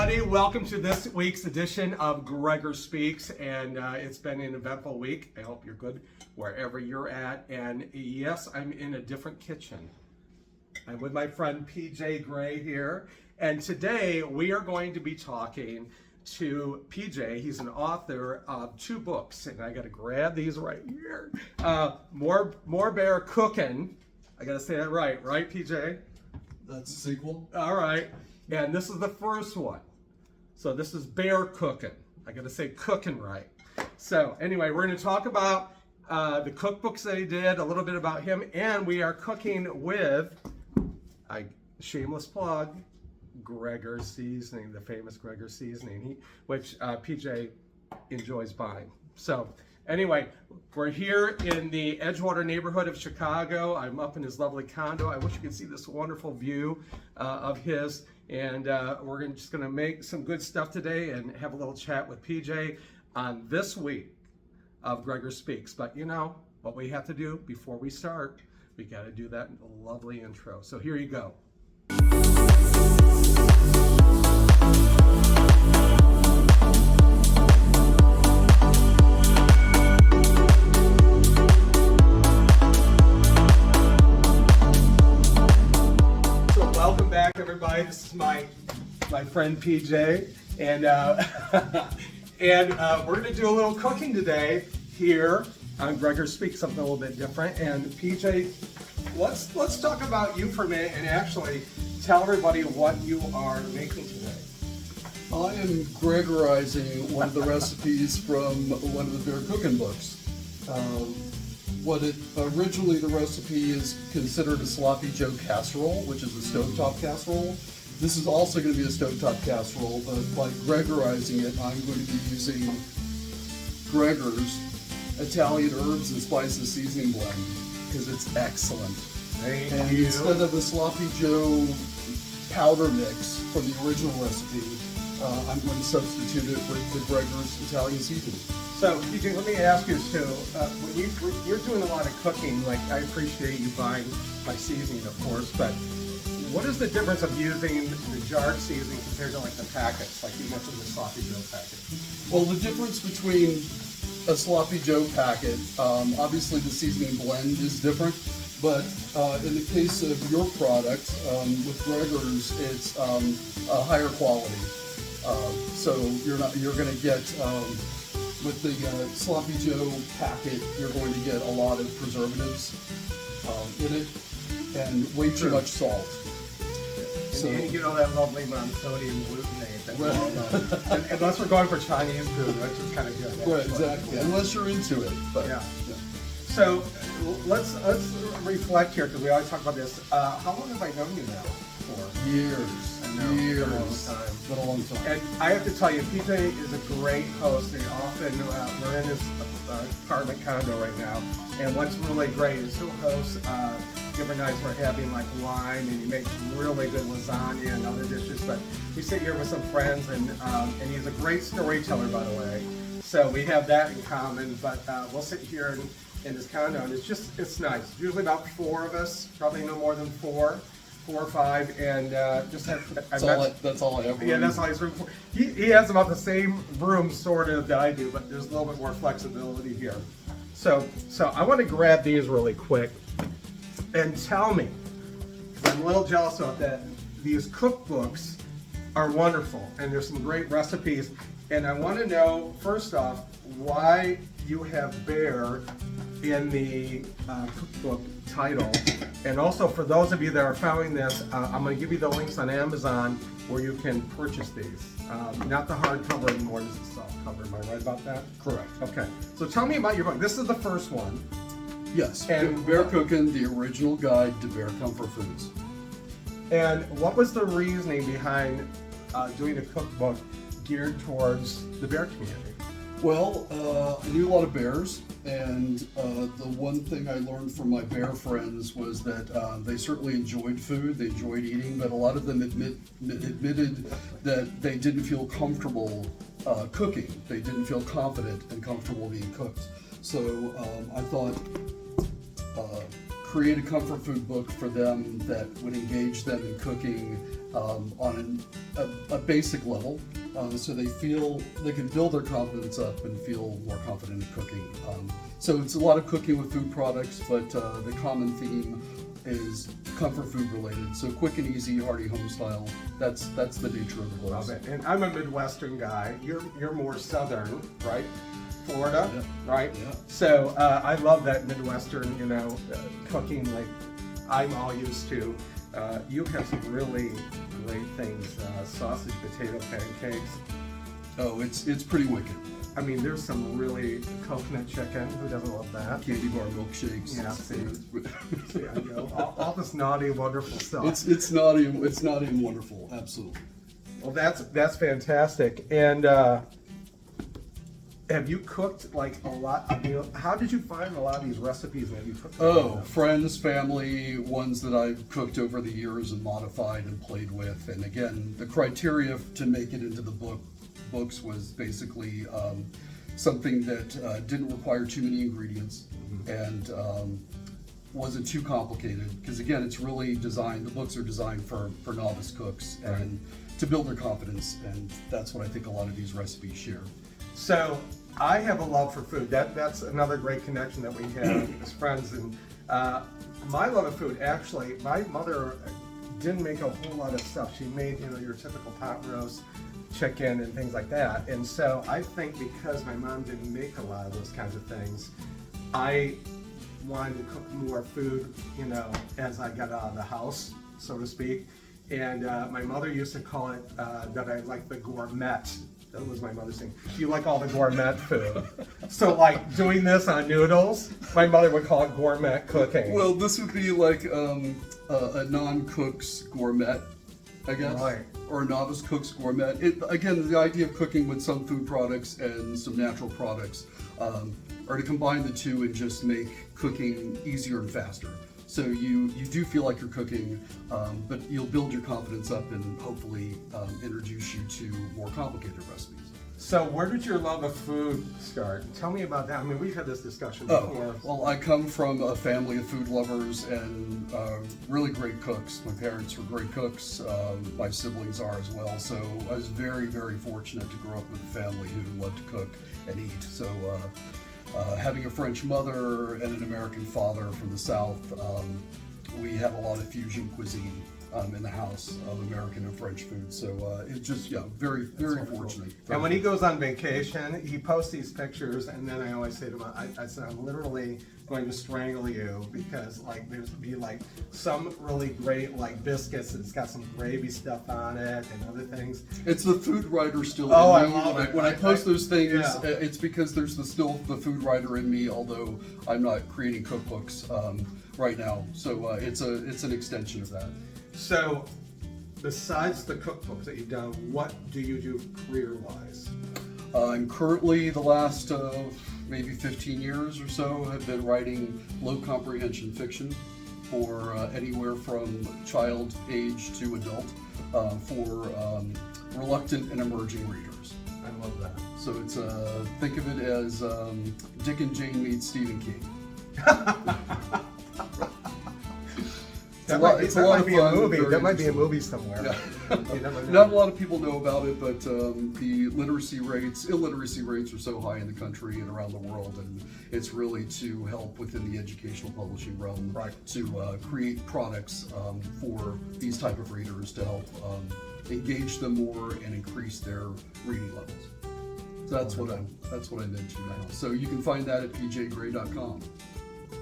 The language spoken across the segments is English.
everybody. Welcome to this week's edition of GregRBaird Speaks, and it's been an eventful week. I hope you're good wherever you're at. And yes, I'm in a different kitchen. I'm with my friend PJ Gray here, and today we are going to be talking to PJ. He's an author of 2 books, and I got to grab these right here. More Bear Cookin. I got to say that right, PJ? That's a sequel. All right. And this is the first one. So this is Bear Cookin. I got to say cooking right. So anyway, we're going to talk about the cookbooks that he did, a little bit about him, and we are cooking with, shameless plug, GregRBaird Seasoning, the famous GregRBaird Seasoning, which PJ enjoys buying. So anyway, we're here in the Edgewater neighborhood of Chicago. I'm up in his lovely condo. I wish you could see this wonderful view of his. And we're just going to make some good stuff today and have a little chat with PJ on this week of GregRBaird Speaks. But you know what we have to do before we start? We got to do that lovely intro. So here you go. Everybody, this is my friend PJ, and we're going to do a little cooking today here on GregRBaird Speak, something a little bit different. And PJ, let's talk about you for a minute and actually tell everybody what you are making today. I am GregRBaird-izing one of the recipes from one of the Bear Cooking books. Originally the recipe is considered a Sloppy Joe Casserole, which is a stovetop casserole. This is also going to be a stovetop casserole, but by GregRBaird-izing it, I'm going to be using GregRBaird's Italian herbs and spices seasoning blend because it's excellent. Thank you. Instead of the Sloppy Joe powder mix from the original recipe, I'm going to substitute it with the GregRBaird's Italian seasoning. So, PJ, let me ask you, so you're doing a lot of cooking. Like, I appreciate you buying my seasoning, of course, but what is the difference of using the jarred seasoning compared to like the packets, like you mentioned the Sloppy Joe packet? Well, the difference between a Sloppy Joe packet, obviously the seasoning blend is different, but in the case of your product, with GregRBaird's, it's a higher quality. So you're going to get, with the Sloppy Joe packet, you're going to get a lot of preservatives in it and way too much salt. So you get all that lovely non-sodium glutamate. Unless we're going for Chinese food, which is kind of good. Right, exactly. Yeah. Unless you're into it. But, yeah. So let's reflect here because we always talk about this. How long have I known you now for? Years. Years. Been a long time. And I have to tell you, PJ is a great host. They often, we're in his apartment condo right now, and what's really great is he'll host, every night we're having like wine, and he makes really good lasagna and other dishes, but we sit here with some friends, and he's a great storyteller, by the way, so we have that in common, but we'll sit here in his condo, and it's nice. It's usually about 4 of us, probably no more than 4 or 5, and just have. That's all I have. Yeah, that's all he's room for. He has about the same room sort of that I do, but there's a little bit more flexibility here. So I want to grab these really quick and tell me, because I'm a little jealous of that. These cookbooks are wonderful, and there's some great recipes. And I want to know first off why you have bear in the cookbook title. And also for those of you that are following this, I'm going to give you the links on Amazon where you can purchase these. Not the hardcover anymore, this is softcover. Am I right about that? Correct. Okay. So tell me about your book. This is the first one. Yes. And Bear Cookin, the original guide to bear comfort foods. And what was the reasoning behind doing a cookbook geared towards the bear community? Well, I knew a lot of bears, and the one thing I learned from my bear friends was that they certainly enjoyed food, they enjoyed eating, but a lot of them admitted that they didn't feel comfortable cooking. They didn't feel confident and comfortable being cooked. So I thought create a comfort food book for them that would engage them in cooking on a basic level, so they feel they can build their confidence up and feel more confident in cooking. So it's a lot of cooking with food products, but the common theme is comfort food related. So quick and easy, hearty home style. That's the nature of the book. Love it. And I'm a Midwestern guy. You're more Southern, right? Florida, Yeah. right? Yeah. So I love that Midwestern, cooking like I'm all used to. You have some really great things, sausage potato pancakes. Oh, it's pretty wicked. I mean, there's some really coconut chicken. Who doesn't love that? Candy bar milkshakes. Yeah, see, I go. All this naughty, wonderful stuff. It's not even wonderful. Absolutely. Well, that's fantastic. And have you cooked like a lot? I mean, how did you find a lot of these recipes that you cooked? Oh, friends, family, ones that I've cooked over the years and modified and played with. And again, the criteria to make it into the books was basically something that didn't require too many ingredients and wasn't too complicated. Because again, it's really designed. The books are designed for novice cooks and to build their confidence. And that's what I think a lot of these recipes share. So I have a love for food. That's another great connection that we have as friends. And my love of food, actually, my mother didn't make a whole lot of stuff. She made, your typical pot roast, chicken, and things like that. And so I think because my mom didn't make a lot of those kinds of things, I wanted to cook more food, as I got out of the house, so to speak. And my mother used to call it that I like the gourmet. That was my mother's thing. You like all the gourmet food. So like doing this on noodles, my mother would call it gourmet cooking. Well, this would be like a non-cook's gourmet, I guess, Right. or a novice cook's gourmet. Again, the idea of cooking with some food products and some natural products are to combine the two and just make cooking easier and faster. So you do feel like you're cooking, but you'll build your confidence up and hopefully introduce you to more complicated recipes. So where did your love of food start? Tell me about that. I mean, we've had this discussion before. Well, I come from a family of food lovers and really great cooks. My parents were great cooks. My siblings are as well. So I was very, very fortunate to grow up with a family who loved to cook and eat. So having a French mother and an American father from the South, we have a lot of fusion cuisine in the house of American and French food. So it's just, very, very fortunate. And when he goes on vacation, he posts these pictures, and then I always say to him, I said, I'm literally going to strangle you because like there's be like some really great like biscuits that's got some gravy stuff on it and other things. It's the food writer still Oh, in me. I love it. When I post those things, Yeah. it's because there's still the food writer in me, although I'm not creating cookbooks right now. So it's an extension of that. So besides the cookbooks that you've done, what do you do career-wise? I'm currently, the last maybe 15 years or so, have been writing low comprehension fiction for anywhere from child age to adult for reluctant and emerging readers. I love that. So it's think of it as Dick and Jane meets Stephen King. That might be a movie. very That might be a interesting. movie somewhere. Yeah. You never know. Not a lot of people know about it, but the illiteracy rates are so high in the country and around the world, and it's really to help within the educational publishing realm Right. to create products for these type of readers to help engage them more and increase their reading levels. So that's what I'm into now. So you can find that at pjgray.com.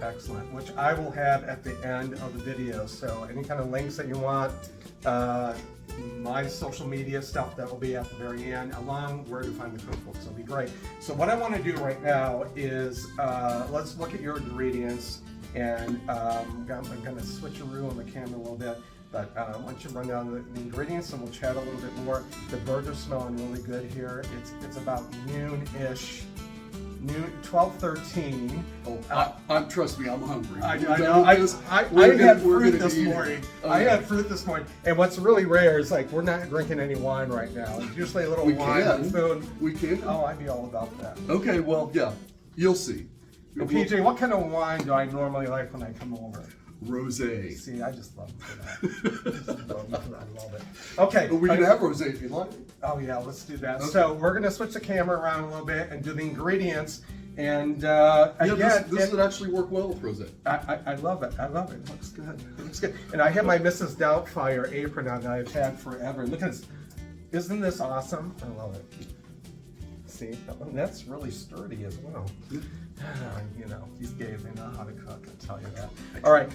Excellent, which I will have at the end of the video. So any kind of links that you want, my social media stuff, that will be at the very end, along where to find the cookbooks. It'll be great. So what I want to do right now is let's look at your ingredients, and I'm going to switcheroo on the camera a little bit. But I want you to run down the ingredients, and we'll chat a little bit more. The burger's smelling really good here. It's about noon-ish. 12:13. Oh, trust me, I'm hungry. I We're know. done with this. I We're had gonna- we're fruit gonna this be eating. morning. Okay. I had fruit this morning, and what's really rare is like we're not drinking any wine right now. It's usually a little We wine can. and food. We can. Oh, I'd be all about that. Okay, well, yeah, you'll see. And PJ, what kind of wine do I normally like when I come over? rosé. See, I just love that. I love it. Okay. But we can have rosé if you like. Oh yeah, let's do that. Okay. So we're gonna switch the camera around a little bit and do the ingredients. And Yeah, again, this would actually work well with rosé. I love it. I love it. It looks good. It looks good. And I have my Mrs. Doubtfire apron on that I've had forever. Look at this. Isn't this awesome? I love it. See, and that's really sturdy as well. You know, these gays, they know how to cook, I'll tell you that. All right.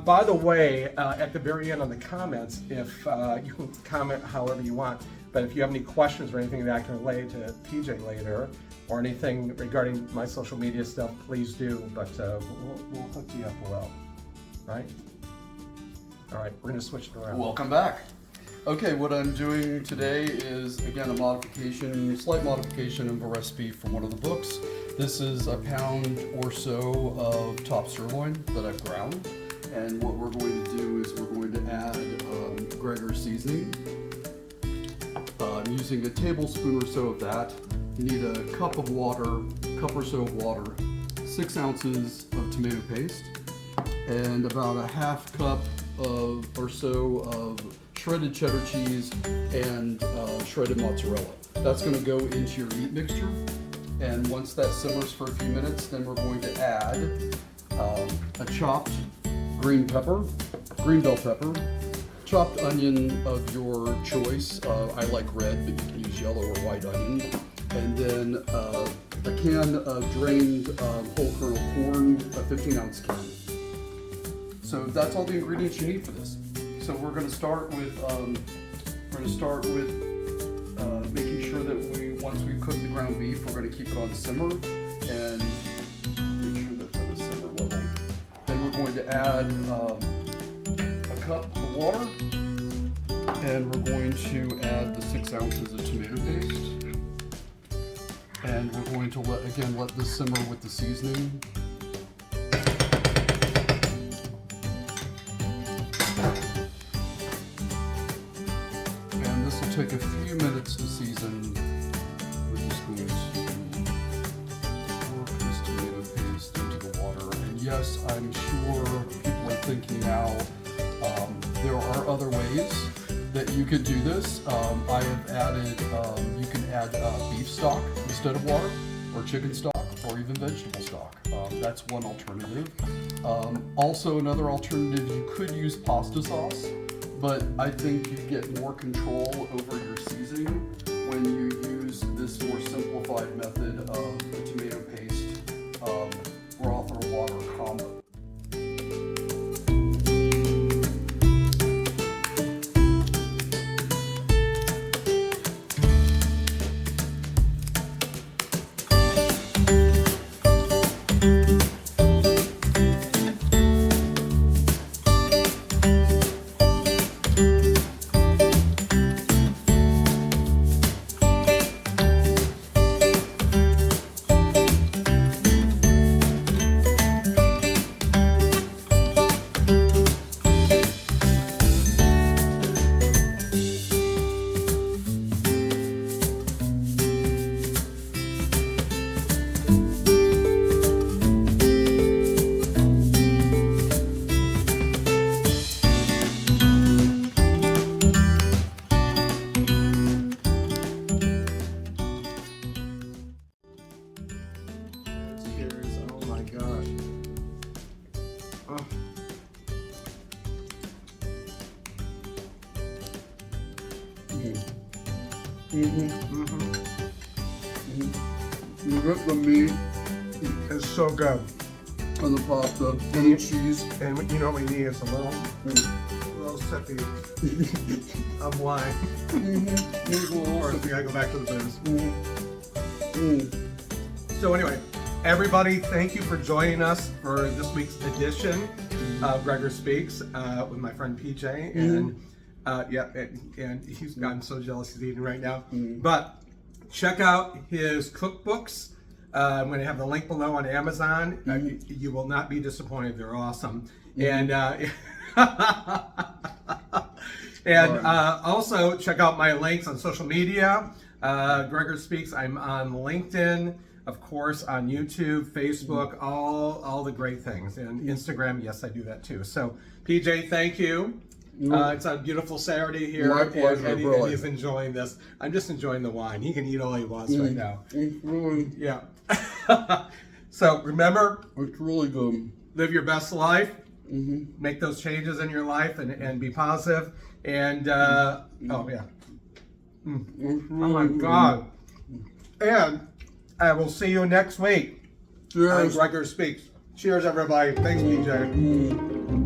By the way, at the very end on the comments, if you can comment however you want, but if you have any questions or anything that I can relay to PJ later, or anything regarding my social media stuff, please do. But we'll hook you up well, right? All right, we're gonna switch it around. Welcome back. Okay, what I'm doing today is, again, a slight modification of a recipe from one of the books. This is a pound or so of top sirloin that I've ground. And what we're going to do is we're going to add GregRBaird seasoning. I'm using a tablespoon or so of that. You need a cup or so of water, 6 ounces of tomato paste, and about a half cup or so of shredded cheddar cheese and shredded mozzarella. That's going to go into your meat mixture. And once that simmers for a few minutes, then we're going to add a chopped green bell pepper, chopped onion of your choice. I like red, but you can use yellow or white onion. And then a can of drained whole kernel corn, a 15-ounce can. So that's all the ingredients you need for this. So we're going to start with making sure that once we cook the ground beef, we're going to keep it on simmer and make sure that's at a simmer level. Then we're going to add a cup of water, and we're going to add the 6 ounces of tomato paste. And we're going to let this simmer with the seasoning. And this will take a few minutes to season. We're just going to work this tomato paste into the water. And yes, I'm sure people are thinking now, there are other ways that you could do this. I have added, you can add beef stock instead of water, or chicken stock, or even vegetable stock. That's one alternative. Also, another alternative, you could use pasta sauce, but I think you get more control over your seasoning when you use this more simplified method of the tomato paste, broth or water combo. You get the meat It's so good. and the pasta and the cheese. And you know what we need is a little sippy of wine. Or we gotta go back to the booze. So anyway, everybody, thank you for joining us for this week's edition of GregRBaird Speaks with my friend PJ. And and I'm so jealous he's eating right now. But check out his cookbooks. I'm going to have the link below on Amazon. You will not be disappointed. They're awesome. And also check out my links on social media. GregRBaird Speaks. I'm on LinkedIn, of course, on YouTube, Facebook, all the great things. And Instagram, yes, I do that too. So, PJ, thank you. It's a beautiful Saturday here. My pleasure, and really. he's enjoying this. I'm just enjoying the wine. He can eat all he wants right now. It's really, Yeah. So remember, it's really good. live your best life. Make those changes in your life and be positive. And oh yeah. It's Oh my really God. And I will see you next week. Cheers. On GregRBaird Speaks. Cheers, everybody. Thanks, PJ.